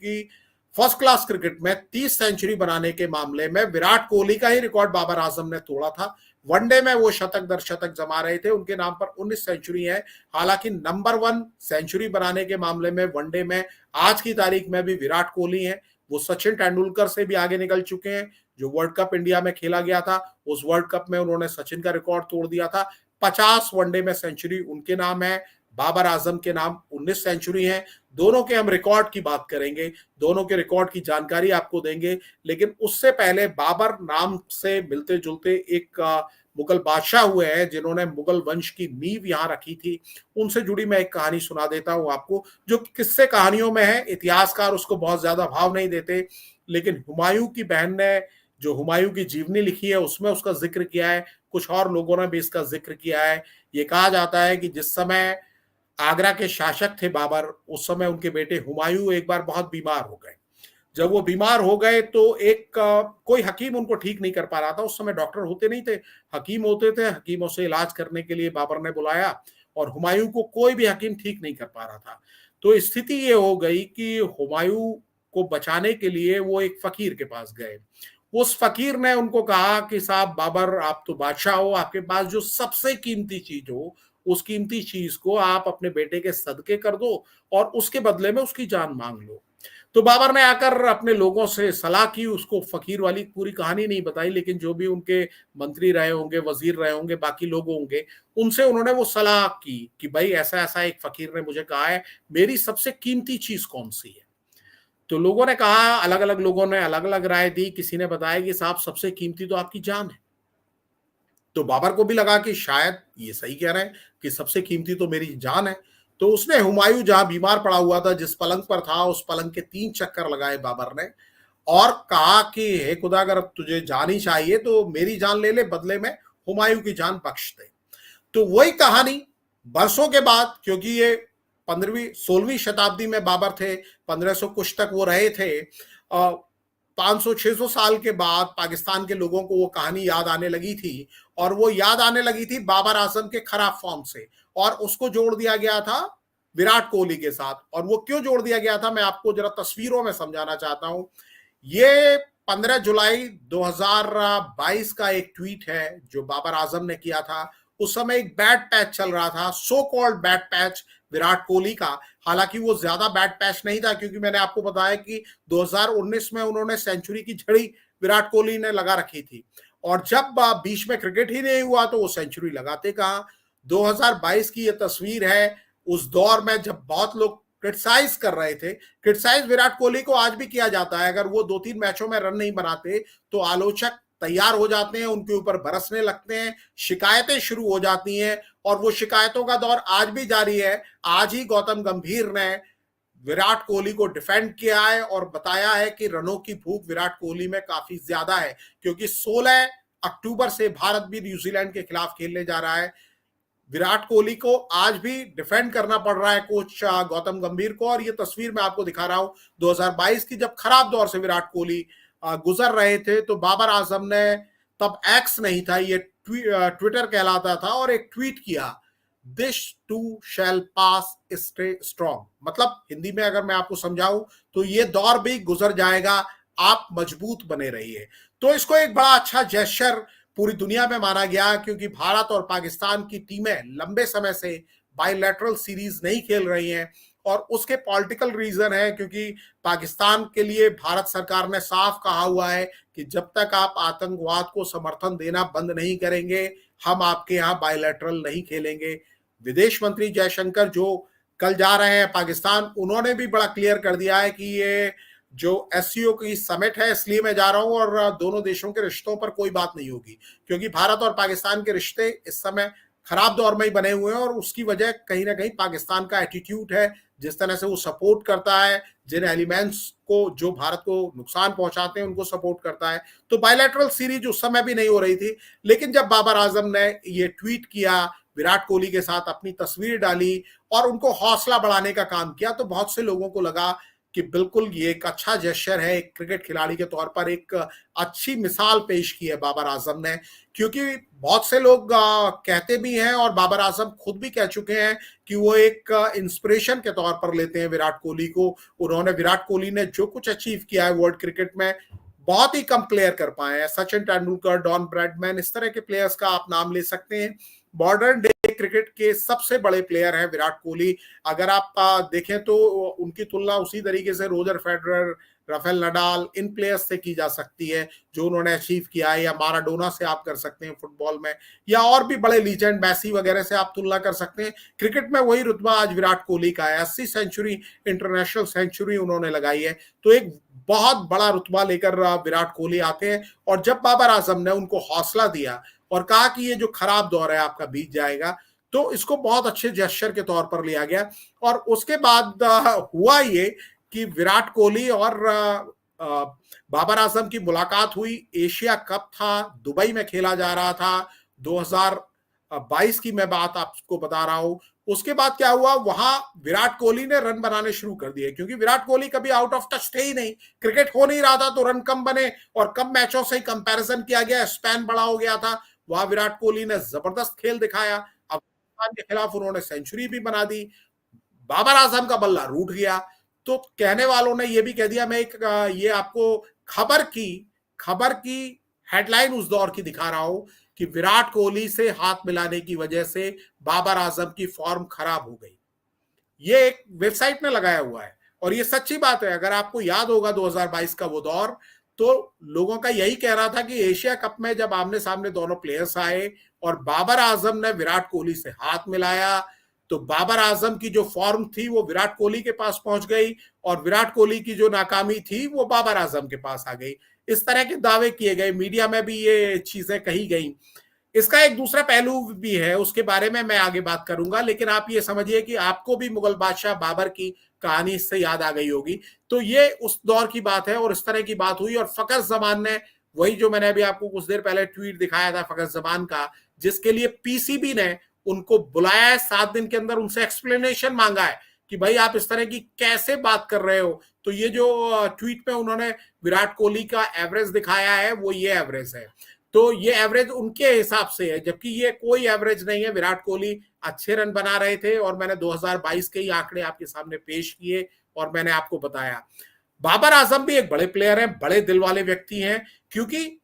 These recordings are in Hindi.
क्योंकि फर्स्ट क्लास क्रिकेट में 30 सेंचुरी बनाने के मामले में विराट कोहली का ही रिकॉर्ड बाबर आजम ने तोड़ा था। वनडे में वो शतक दर शतक जमा रहे थे, उनके नाम पर 19 सेंचुरी है। हालांकि नंबर 1 सेंचुरी बनाने के मामले में वनडे में आज की तारीख में भी विराट कोहली है। वो सचिन तेंदुलकर से भी आगे निकल चुके हैं। जो वर्ल्ड कप इंडिया में खेला गया था, उस वर्ल्ड कप में उन्होंने सचिन का रिकॉर्ड तोड़ दिया था। 50 वनडे में सेंचुरी उनके नाम है, बाबर आजम के नाम 19 सेंचुरी है। दोनों के हम रिकॉर्ड की बात करेंगे, दोनों के रिकॉर्ड की जानकारी आपको देंगे, लेकिन उससे पहले बाबर नाम से मिलते जुलते एक मुगल बादशाह हुए हैं जिन्होंने मुगल वंश की नींव यहां रखी थी। उनसे जुड़ी मैं एक कहानी सुना देता हूं आपको, जो किस्से कहानियों में है। इतिहासकार उसको बहुत ज्यादा भाव नहीं देते, लेकिन हुमायूं की बहन ने जो हुमायूं की जीवनी लिखी है उसमें उसका जिक्र किया है। कुछ और लोगों ने भी इसका जिक्र किया है। ये कहा जाता है कि जिस समय आगरा के शासक थे बाबर, उस समय उनके बेटे हुमायूं एक बार बहुत बीमार हो गए। जब वो बीमार हो गए तो कोई हकीम उनको ठीक नहीं कर पा रहा था। उस समय डॉक्टर होते नहीं थे, हकीम होते थे। हकीमों से इलाज करने के लिए बाबर ने बुलाया और हुमायूं को कोई भी हकीम ठीक नहीं कर पा रहा था। तो स्थिति ये हो गई कि हुमायूं को बचाने के लिए वो एक फकीर के पास गए। उस फकीर ने उनको कहा कि साहब बाबर, आप तो बादशाह हो, आपके पास जो सबसे कीमती चीज हो, उस कीमती चीज को आप अपने बेटे के सदके कर दो और उसके बदले में उसकी जान मांग लो। तो बाबर ने आकर अपने लोगों से सलाह की। उसको फकीर वाली पूरी कहानी नहीं बताई, लेकिन जो भी उनके मंत्री रहे होंगे, वजीर रहे होंगे, बाकी लोग होंगे, उनसे उन्होंने वो सलाह की कि भाई ऐसा ऐसा एक फकीर ने मुझे कहा है, मेरी सबसे कीमती चीज कौन सी है। तो लोगों ने कहा, अलग अलग लोगों ने अलग अलग राय दी। किसी ने बताया कि साहब सबसे कीमती तो आपकी जान है। तो बाबर को भी लगा कि शायद ये सही कह रहे हैं कि सबसे कीमती तो मेरी जान है। तो उसने हुमायूं जहां बीमार पड़ा हुआ था, जिस पलंग पर था, उस पलंग के 3 चक्कर लगाए बाबर ने और कहा कि हे खुदा, अगर तुझे जान ही चाहिए तो मेरी जान ले ले, बदले में हुमायूं की जान बख्श दे। तो वही कहानी बरसों के बाद, क्योंकि ये 15वीं 16वीं शताब्दी में बाबर थे, 1500 कुछ तक वो रहे थे, 500-600 साल के बाद पाकिस्तान के लोगों को वो कहानी याद आने लगी थी। और वो याद आने लगी थी बाबर आजम के खराब फॉर्म से, और उसको जोड़ दिया गया था विराट कोहली के साथ। और वो क्यों जोड़ दिया गया था, मैं आपको जरा तस्वीरों में समझाना चाहता हूं। ये 15 जुलाई 2022 का एक ट्वीट है जो बाबर आजम ने किया था। उस समय एक बैड पैच चल रहा था, so called bad patch Virat Kohli का। हालांकि वो ज्यादा बैड पैच नहीं था, क्योंकि मैंने आपको बताया कि 2019 में उन्होंने सेंचुरी की झड़ी विराट कोहली ने लगा रखी थी, और जब बीच में क्रिकेट ही नहीं हुआ तो वो सेंचुरी लगाते कहा। 2022 की ये तस्वीर है, उस दौर में जब बहुत लोग क्रिटिसाइज कर रहे थे। क्रिटिसाइज विराट कोहली को आज भी किया जाता है। अगर वो 2-3 मैचों में रन नहीं बनाते तो आलोचक तैयार हो जाते हैं, उनके ऊपर बरसने लगते हैं, शिकायतें शुरू हो जाती हैं, और वो शिकायतों का दौर आज भी जारी है। आज ही गौतम गंभीर ने विराट कोहली को डिफेंड किया है और बताया है कि रनों की भूख विराट कोहली में काफी ज्यादा है, क्योंकि 16 अक्टूबर से भारत भी न्यूजीलैंड के खिलाफ खेलने जा रहा है। विराट कोहली को आज भी डिफेंड करना पड़ रहा है कोच गौतम गंभीर को। और ये तस्वीर मैं आपको दिखा रहा हूं 2022 की, जब खराब दौर से विराट कोहली गुजर रहे थे, तो बाबर आजम ने, तब एक्स नहीं था, ये ट्विटर कहलाता था, और एक ट्वीट किया, this to shell pass, stay strong. मतलब हिंदी में अगर मैं आपको समझाऊं तो ये दौर भी गुजर जाएगा, आप मजबूत बने रहिए। तो इसको एक बड़ा अच्छा जेस्चर पूरी दुनिया में माना गया, क्योंकि भारत और पाकिस्तान की टीमें लंबे समय से बायलैटरल सीरीज नहीं खेल रही हैं, और उसके पॉलिटिकल रीजन है, क्योंकि पाकिस्तान के लिए भारत सरकार ने साफ कहा हुआ है कि जब तक आप आतंकवाद को समर्थन देना बंद नहीं करेंगे, हम आपके यहाँ बायलैटरल नहीं खेलेंगे। विदेश मंत्री जयशंकर जो कल जा रहे हैं पाकिस्तान, उन्होंने भी बड़ा क्लियर कर दिया है कि ये जो एससीओ की समिट है इसलिए मैं जा रहा हूं, और दोनों देशों के रिश्तों पर कोई बात नहीं होगी, क्योंकि भारत और पाकिस्तान के रिश्ते इस समय खराब दौर में ही बने हुए हैं। और उसकी वजह कहीं ना कहीं पाकिस्तान का एटीट्यूड है, जिस तरह से वो सपोर्ट करता है, जिन एलिमेंट्स को जो भारत को नुकसान पहुंचाते हैं उनको सपोर्ट करता है। तो बायलैटरल सीरीज उस समय भी नहीं हो रही थी, लेकिन जब बाबर आजम ने ये ट्वीट किया, विराट कोहली के साथ अपनी तस्वीर डाली और उनको हौसला बढ़ाने का काम किया, तो बहुत से लोगों को लगा कि बिल्कुल ये एक अच्छा जेस्चर है, एक क्रिकेट खिलाड़ी के तौर पर एक अच्छी मिसाल पेश की है बाबर आजम ने। क्योंकि बहुत से लोग कहते भी हैं और बाबर आजम खुद भी कह चुके हैं कि वो एक इंस्पिरेशन के तौर पर लेते हैं विराट कोहली को। उन्होंने, विराट कोहली ने जो कुछ अचीव किया है वर्ल्ड क्रिकेट में, बहुत ही कम प्लेयर कर पाए हैं। सचिन तेंदुलकर, डॉन ब्रैडमैन, इस तरह के प्लेयर्स का आप नाम ले सकते हैं। मॉडर्न डे क्रिकेट के सबसे बड़े प्लेयर हैं विराट कोहली। अगर आप देखें तो उनकी तुलना उसी तरीके से रोजर फेडरर, राफेल नडाल, इन प्लेयर्स से की जा सकती है जो उन्होंने अचीव किया है, या माराडोना से आप कर सकते हैं फुटबॉल में, या और भी बड़े लीजेंड मैसी वगैरह से आप तुलना कर सकते हैं। क्रिकेट में वही रुतबा आज विराट कोहली का है। 80 सेंचुरी, इंटरनेशनल सेंचुरी उन्होंने लगाई है। तो एक बहुत बड़ा रुतबा लेकर विराट कोहली आते हैं। और जब बाबर आजम ने उनको हौसला दिया और कहा कि ये जो खराब दौर है आपका बीत जाएगा, तो इसको बहुत अच्छे जेस्चर के तौर पर लिया गया। और उसके बाद हुआ ये कि विराट कोहली और बाबर आजम की मुलाकात हुई। एशिया कप था, दुबई में खेला जा रहा था, 2022 की मैं बात आपको बता रहा हूं। उसके बाद क्या हुआ, वहां विराट कोहली ने रन बनाने शुरू कर दिए, क्योंकि विराट कोहली कभी आउट ऑफ टच थे ही नहीं, क्रिकेट हो नहीं रहा था तो रन कम बने, और कम मैचों से ही कंपैरिजन किया गया, स्पैन बड़ा हो गया था। वहां विराट कोहली ने जबरदस्त खेल दिखाया। अफगानिस्तान के खिलाफ उन्होंने सेंचुरी भी बना दी। बाबर आजम का बल्ला रूठ गया। तो कहने वालों ने यह भी कह दिया, मैं एक ये आपको खबर की हेडलाइन उस दौर की दिखा रहा हूं कि विराट कोहली से हाथ मिलाने की वजह से बाबर आजम की फॉर्म खराब हो गई। ये एक वेबसाइट ने लगाया हुआ है और ये सच्ची बात है। अगर आपको याद होगा 2022 का वो दौर, तो लोगों का यही कह रहा था कि एशिया कप में जब आमने सामने दोनों प्लेयर्स आए और बाबर आजम ने विराट कोहली से हाथ मिलाया, तो बाबर आजम की जो फॉर्म थी वो विराट कोहली के पास पहुंच गई, और विराट कोहली की जो नाकामी थी वो बाबर आजम के पास आ गई। इस तरह के दावे किए गए, मीडिया में भी ये चीजें कही गई। इसका एक दूसरा पहलू भी है, उसके बारे में मैं आगे बात करूंगा, लेकिन आप ये समझिए कि आपको भी मुगल बादशाह बाबर की कहानी इससे याद आ गई होगी। तो ये उस दौर की बात है और इस तरह की बात हुई। और फखर जमान ने, वही जो मैंने अभी आपको कुछ देर पहले ट्वीट दिखाया था फखर जमान का, जिसके लिए पीसीबी ने उनको बुलाया है, 7 दिन के अंदर उनसे एक्सप्लेनेशन मांगा है कि भाई आप इस तरह की कैसे बात कर रहे हो। तो ये जो ट्वीट में उन्होंने विराट कोहली का एवरेज दिखाया है, वो ये एवरेज है। तो ये एवरेज उनके हिसाब से है, जबकि ये कोई एवरेज नहीं है। विराट कोहली अच्छे रन बना रहे थे और मैंने 2022 के ही आंकड़े आपके सामने पेश किए और मैंने आपको बताया। बाबर आजम भी एक बड़े प्लेयर हैं, बड़े दिल वाले व्यक्ति हैं। क्योंकि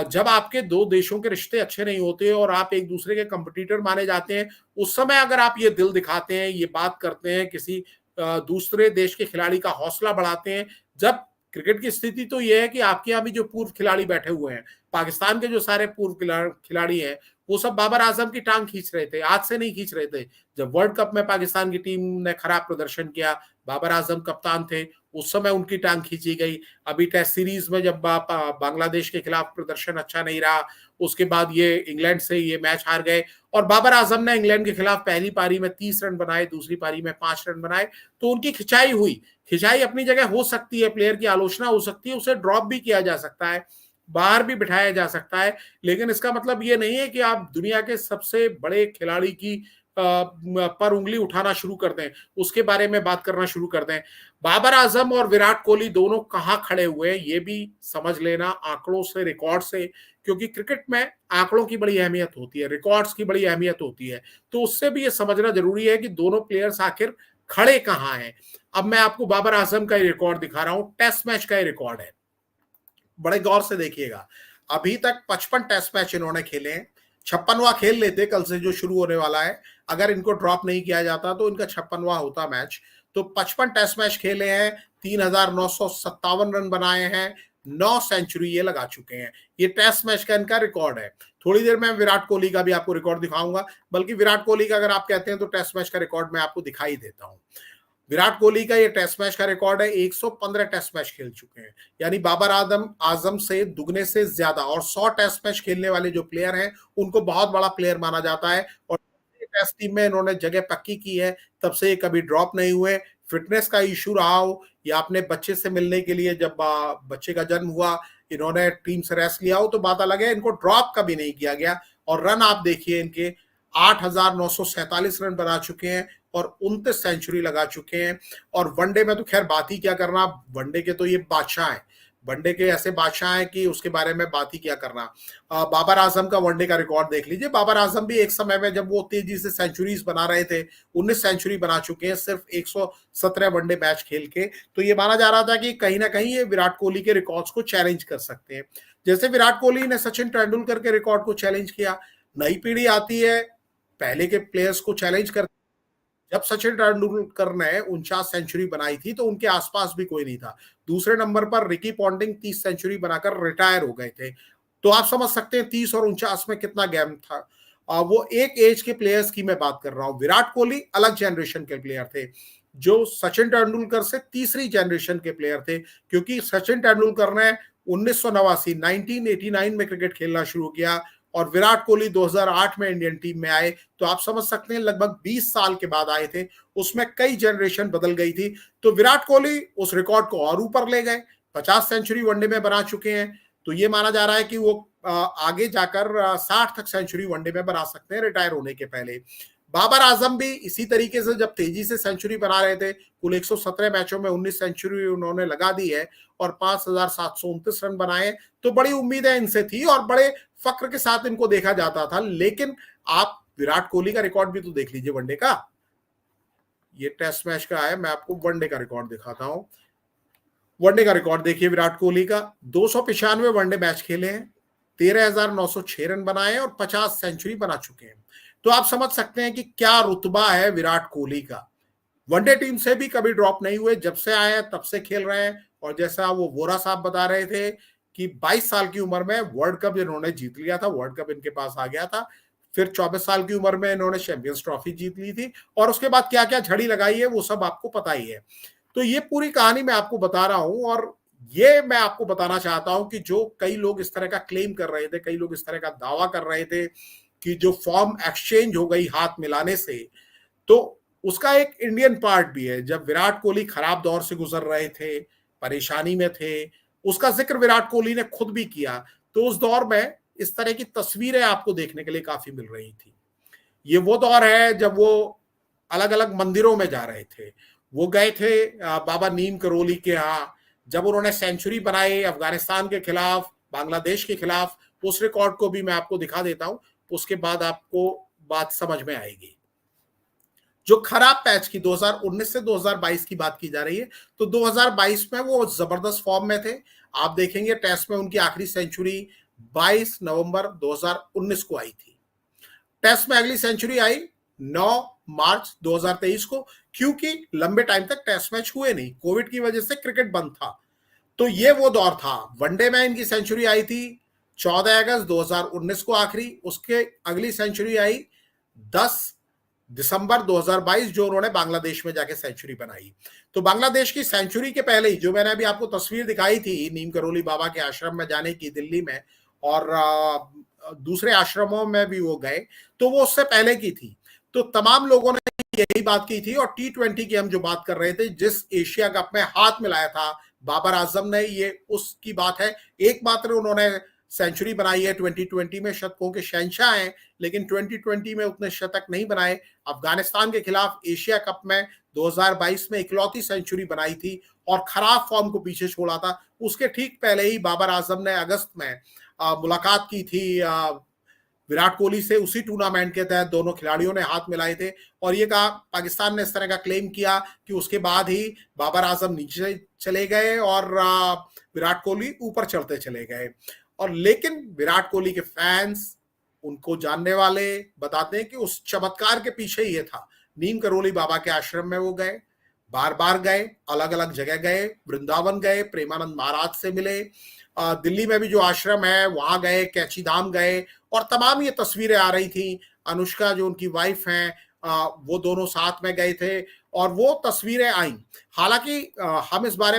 जब आपके दो देशों के रिश्ते अच्छे नहीं होते और आप एक दूसरे के कंपटीटर माने जाते हैं, उस समय अगर आप ये दिल दिखाते हैं, ये बात करते हैं, किसी दूसरे देश के खिलाड़ी का हौसला बढ़ाते हैं। जब क्रिकेट की स्थिति तो ये है कि आपके यहाँ भी जो पूर्व खिलाड़ी बैठे हुए हैं, पाकिस्तान के जो सारे पूर्व खिलाड़ी हैं, वो सब बाबर आजम की टांग खींच रहे थे, आज से नहीं खींच रहे थे। जब वर्ल्ड कप में पाकिस्तान की टीम ने खराब प्रदर्शन किया, बाबर आजम कप्तान थे, उस समय उनकी टांग खींची गई। अभी टेस्ट सीरीज में जब बांग्लादेश के खिलाफ प्रदर्शन अच्छा नहीं रहा, उसके बाद ये इंग्लैंड से ये मैच हार गए, और बाबर आजम ने इंग्लैंड के खिलाफ पहली पारी में 30 रन बनाए, दूसरी पारी में 5 रन बनाए। तो उनकी खिंचाई हुई। खिंचाई अपनी जगह हो सकती है, प्लेयर की आलोचना हो सकती है, उसे ड्रॉप भी किया जा सकता है, बाहर भी बिठाया जा सकता है, लेकिन इसका मतलब ये नहीं है कि आप दुनिया के सबसे बड़े खिलाड़ी की पर उंगली उठाना शुरू कर दें, उसके बारे में बात करना शुरू कर दें। बाबर आजम और विराट कोहली दोनों कहां खड़े हुए हैं ये भी समझ लेना आंकड़ों से, रिकॉर्ड से, क्योंकि क्रिकेट में आंकड़ों की बड़ी अहमियत होती है, रिकॉर्ड्स की बड़ी अहमियत होती है। तो उससे भी ये समझना जरूरी है कि दोनों प्लेयर्स आखिर खड़े कहां हैं। अब मैं आपको बाबर आजम का रिकॉर्ड दिखा रहा हूं, टेस्ट मैच का रिकॉर्ड है, बड़े गौर से देखिएगा। अभी तक 55 टेस्ट मैच इन्होंने खेले हैं। 56वां खेल लेते कल से जो शुरू होने वाला है, अगर इनको ड्रॉप नहीं किया जाता तो इनका 56वां होता मैच। तो 55 टेस्ट मैच खेले हैं, 3,957 रन बनाए हैं, 9 सेंचुरी ये लगा चुके हैं। ये टेस्ट मैच का इनका रिकॉर्ड है। थोड़ी देर में विराट कोहली का भी आपको रिकॉर्ड दिखाऊंगा, बल्कि विराट कोहली का अगर आप कहते हैं तो टेस्ट मैच का रिकॉर्ड मैं आपको दिखाई देता हूं। विराट कोहली का ये टेस्ट मैच का रिकॉर्ड है, 115 टेस्ट मैच खेल चुके हैं, यानी बाबर आजम से दुगने से ज्यादा। और 100 टेस्ट मैच खेलने वाले जो प्लेयर हैं उनको बहुत बड़ा प्लेयर माना जाता है। और टेस्ट टीम में इन्होंने जगह पक्की की है, तब से ये कभी ड्रॉप नहीं हुए। फिटनेस का इशू रहा हो या अपने बच्चे से मिलने के लिए जब बच्चे का जन्म हुआ इन्होंने टीम से रेस्ट लिया हो तो बात अलग है, इनको ड्रॉप कभी नहीं किया गया। और रन आप देखिए इनके 8,947 रन बना चुके हैं और 29 सेंचुरी लगा चुके हैं। और वनडे में तो खैर बात ही क्या करना, वनडे के तो ये बादशाह हैं, वनडे के ऐसे बादशाह हैं कि उसके बारे में बात ही क्या करना। बाबर आजम का वनडे का रिकॉर्ड देख लीजिए। बाबर आजम भी एक समय में जब वो तेजी से सेंचुरीज बना रहे थे, 19 सेंचुरी बना चुके हैं सिर्फ 117 वनडे मैच खेल के। तो ये माना जा रहा था कि कहीं ना कहीं ये विराट कोहली के रिकॉर्ड्स को चैलेंज कर सकते हैं। जैसे विराट कोहली ने सचिन तेंदुलकर के रिकॉर्ड को चैलेंज किया, नई पीढ़ी आती है, पहले के प्लेयर्स को चैलेंज कर। जब सचिन तेंदुलकर ने 49 सेंचुरी बनाई थी तो उनके आसपास भी कोई नहीं था। दूसरे नंबर पर रिकी पॉन्टिंग 30 सेंचुरी बनाकर रिटायर हो गए थे। तो आप समझ सकते हैं 30 और 49 में कितना गैप था। वो एक एज के प्लेयर्स की मैं बात कर रहा हूं। विराट कोहली अलग जनरेशन के प्लेयर थे, जो सचिन तेंदुलकर से तीसरी जनरेशन के प्लेयर थे, क्योंकि सचिन तेंदुलकर ने 1989 में क्रिकेट खेलना शुरू किया और विराट कोहली 2008 में इंडियन टीम में आए। तो आप समझ सकते हैं लगभग 20 साल के बाद आए थे, उसमें कई जनरेशन बदल गई थी। तो विराट कोहली उस रिकॉर्ड को और ऊपर ले गए, 50 सेंचुरी वनडे में बना चुके हैं। तो ये माना जा रहा है कि वो आगे जाकर 60 तक सेंचुरी वनडे में बना सकते हैं रिटायर होने के पहले। बाबर आजम भी इसी तरीके से जब तेजी से सेंचुरी बना रहे थे, कुल 117 मैचों में 19 सेंचुरी उन्होंने लगा दी है और 5,729 रन बनाए। तो बड़ी उम्मीदें इनसे थी और बड़े फक्र के साथ इनको देखा जाता था। लेकिन आप विराट कोहली का रिकॉर्ड भी तो देख लीजिए वनडे का। ये टेस्ट मैच का है, मैं आपको वनडे का रिकॉर्ड दिखाता हूं। वनडे का रिकॉर्ड देखिए विराट कोहली का, 295 वनडे मैच खेले हैं, 13,906 रन बनाए और 50 सेंचुरी बना चुके हैं। तो आप समझ सकते हैं कि क्या रुतबा है विराट कोहली का। वनडे टीम से भी कभी ड्रॉप नहीं हुए, जब से आए हैं तब से खेल रहे हैं। और जैसा वो वोरा साहब बता रहे थे कि 22 साल की उम्र में वर्ल्ड कप इन्होंने जीत लिया था, वर्ल्ड कप इनके पास आ गया था। फिर 24 साल की उम्र में इन्होंने चैंपियंस ट्रॉफी जीत ली थी और उसके बाद क्या क्या झड़ी लगाई है वो सब आपको पता ही है। तो ये पूरी कहानी मैं आपको बता रहा हूं और ये मैं आपको बताना चाहता हूं कि जो कई लोग इस तरह का क्लेम कर रहे थे, कई लोग इस तरह का दावा कर रहे थे कि जो फॉर्म एक्सचेंज हो गई हाथ मिलाने से, तो उसका एक इंडियन पार्ट भी है। जब विराट कोहली खराब दौर से गुजर रहे थे, परेशानी में थे, उसका जिक्र विराट कोहली ने खुद भी किया। तो उस दौर में इस तरह की तस्वीरें आपको देखने के लिए काफी मिल रही थी। ये वो दौर है जब वो अलग अलग मंदिरों में जा रहे थे। वो गए थे बाबा नीम करोली के यहाँ, जब उन्होंने सेंचुरी बनाई अफगानिस्तान के खिलाफ, बांग्लादेश के खिलाफ। उस रिकॉर्ड को भी मैं आपको दिखा देता हूं, उसके बाद आपको बात समझ में आएगी। जो खराब पैच की 2019 से 2022 की बात की जा रही है, तो 2022 में वो जबरदस्त फॉर्म में थे। आप देखेंगे टेस्ट में उनकी आखिरी सेंचुरी 22 नवंबर 2019 को आई थी। टेस्ट में अगली सेंचुरी आई 9 मार्च 2023 को, क्योंकि लंबे टाइम तक टेस्ट मैच हुए नहीं, कोविड की वजह से क्रिकेट बंद था। तो ये वो दौर था। वनडे में इनकी सेंचुरी आई थी 14 अगस्त 2019 को आखिरी, उसके अगली सेंचुरी आई 10 दिसंबर 2022, जो उन्होंने बांग्लादेश में जाके सेंचुरी बनाई। तो बांग्लादेश की सेंचुरी के पहले ही, जो मैंने अभी आपको तस्वीर दिखाई थी नीम करोली बाबा के आश्रम में जाने की दिल्ली में, और दूसरे आश्रमों में भी वो गए, तो वो उससे पहले की थी। तो तमाम लोगों ने यही बात की थी। और T20 की हम जो बात कर रहे थे, जिस एशिया कप में हाथ मिलाया था बाबर आजम ने, ये उसकी बात है। एकमात्र उन्होंने सेंचुरी बनाई है 2020 में, शतकों के शहंशाह हैं, लेकिन 2020 में उतने शतक नहीं बनाए। अफगानिस्तान के खिलाफ एशिया कप में 2022 में इकलौती सेंचुरी बनाई थी और खराब फॉर्म को पीछे छोड़ा था। उसके ठीक पहले ही बाबर आजम ने अगस्त में मुलाकात की थी विराट कोहली से। उसी टूर्नामेंट के तहत दोनों खिलाड़ियों ने हाथ मिलाए थे और ये कहा, पाकिस्तान ने इस तरह का क्लेम किया कि उसके बाद ही बाबर आजम नीचे चले गए और विराट कोहली ऊपर चढ़ते चले गए। और लेकिन विराट कोहली के फैंस, उनको जानने वाले बताते हैं कि उस चमत्कार के पीछे ये था। नीम करोली बाबा के आश्रम में वो गए, बार बार गए, अलग अलग जगह गए, वृंदावन गए, प्रेमानंद महाराज से मिले, दिल्ली में भी जो आश्रम है वहां गए, कैची धाम गए, और तमाम ये तस्वीरें आ रही थी। अनुष्का जो उनकी वाइफ हैं, वो दोनों साथ में गए थे और वो तस्वीरें आई। हालांकि हम इस बारे